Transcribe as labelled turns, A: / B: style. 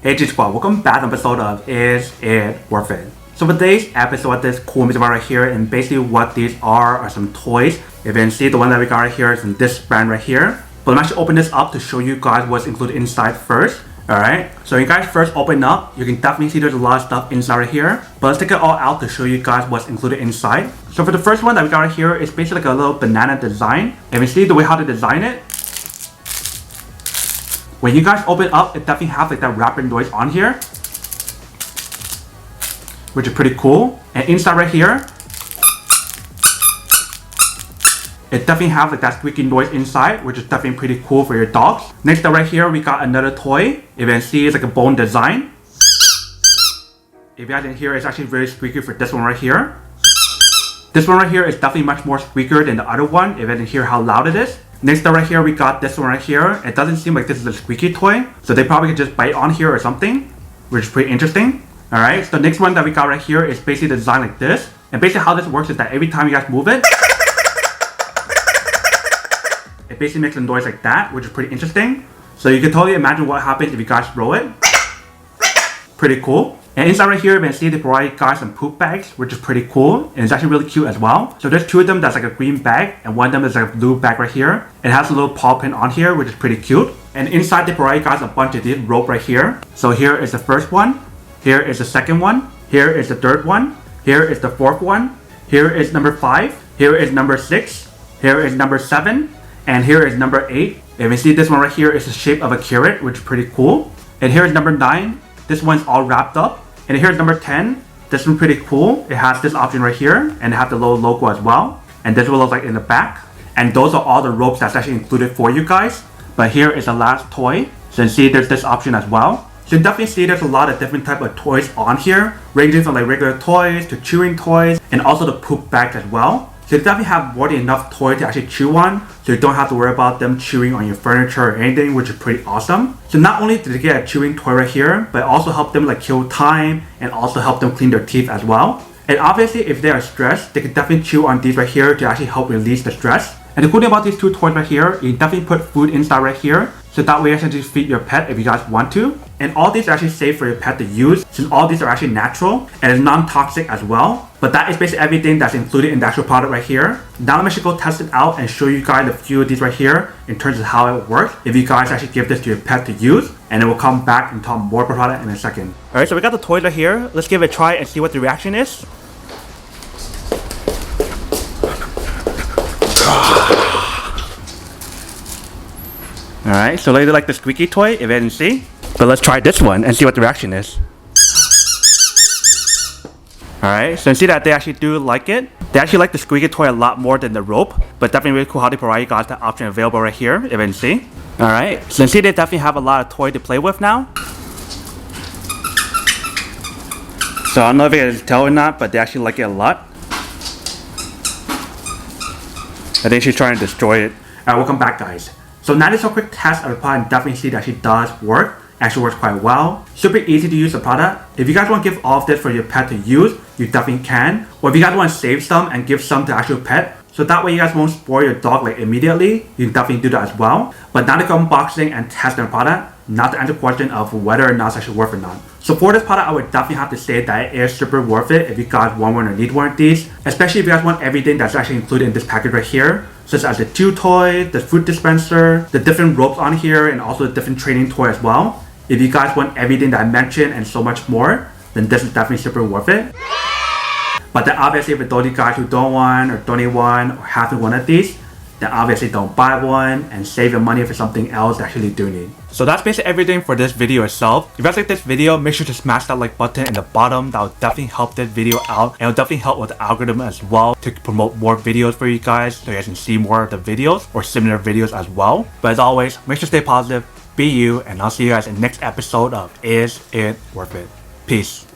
A: Hey G Squad, welcome back to an episode of Is It Worth It? So for today's episode, this cool music right here, and basically what these are some toys. If you can see, the one that we got right here is in this brand right here. But I'm actually open this up to show you guys what's included inside first. Alright, so you guys first open up, you can definitely see there's a lot of stuff inside right here. But let's take it all out to show you guys what's included inside. So for the first one that we got right here, it's basically like a little banana design. And you see the way how to design it. When you guys open up, it definitely has like that rapping noise on here, which is pretty cool. And inside right here, it definitely has like that squeaky noise inside, which is definitely pretty cool for your dogs. Next up right here, we got another toy. If you can see, it's like a bone design. If you guys can hear, it's actually very squeaky for this one right here. This one right here is definitely much more squeaker than the other one, if you can hear how loud it is. Next up right here, we got this one right here. It doesn't seem like this is a squeaky toy, so they probably could just bite on here or something, which is pretty interesting. Alright, so the next one that we got right here is basically designed like this. And basically how this works is that every time you guys move it, it basically makes a noise like that, which is pretty interesting. So you can totally imagine what happens if you guys throw it. Pretty cool. And inside right here, you can see they provide guys some poop bags, which is pretty cool. And it's actually really cute as well. So there's two of them that's like a green bag, and one of them is like a blue bag right here. It has a little paw print on here, which is pretty cute. And inside they provide guys a bunch of these rope right here. So here is the first one. Here is the second one. Here is the third one. Here is the fourth one. Here is number 5. Here is number 6. Here is number 7. And here is number 8. If you see, this one right here is the shape of a carrot, which is pretty cool. And here is number 9. This one's all wrapped up. And here's number 10. This one's pretty cool. It has this option right here, and it has the little logo as well. And this will look like in the back. And those are all the ropes that's actually included for you guys. But here is the last toy. So you see there's this option as well. So you definitely see there's a lot of different type of toys on here, ranging from like regular toys to chewing toys, and also the poop bags as well. So you definitely have more than enough toy to actually chew on, so you don't have to worry about them chewing on your furniture or anything, which is pretty awesome. So not only did they get a chewing toy right here, but also help them like kill time and also help them clean their teeth as well. And obviously if they are stressed, they can definitely chew on these right here to actually help release the stress. And the cool thing about these two toys right here, you can definitely put food inside right here, so that way you can just feed your pet if you guys want to. And all these are actually safe for your pet to use, since all these are actually natural and it's non-toxic as well. But that is basically everything that's included in the actual product right here. Now I'm actually go test it out and show you guys a few of these right here in terms of how it works if you guys actually give this to your pet to use. And then we'll come back and talk more about the product in a second. Alright, so we got the toys right here. Let's give it a try and see what the reaction is. Alright, so they like the squeaky toy, if you didn't see. But let's try this one and see what the reaction is. Alright, so you see that they actually do like it. They actually like the squeaky toy a lot more than the rope. But definitely really cool how they provide you guys that option available right here, if you didn't see. Alright, so you see they definitely have a lot of toy to play with now. So I don't know if you can tell or not, but they actually like it a lot. I think she's trying to destroy it. Alright, welcome back guys. So now this is a quick test of the product, and definitely see that actually does work. Actually works quite well. Super easy to use the product. If you guys want to give all of this for your pet to use, you definitely can. Or if you guys want to save some and give some to actual pet, so that way you guys won't spoil your dog like immediately, you can definitely do that as well. But now to go unboxing and testing the product, not to answer the question of whether or not it's actually worth it or not. So for this product, I would definitely have to say that it is super worth it if you guys want one or need one of these. Especially if you guys want everything that's actually included in this package right here, such as the chew toy, the food dispenser, the different ropes on here, and also the different training toy as well. If you guys want everything that I mentioned and so much more, then this is definitely super worth it. But then obviously for those of you guys who don't want or don't need one or have one of these, then obviously don't buy one and save your money for something else that actually do need. So that's basically everything for this video itself. If you guys like this video, make sure to smash that like button in the bottom. That will definitely help this video out, and it will definitely help with the algorithm as well to promote more videos for you guys, so you guys can see more of the videos or similar videos as well. But as always, make sure to stay positive, be you, and I'll see you guys in the next episode of Is It Worth It? Peace.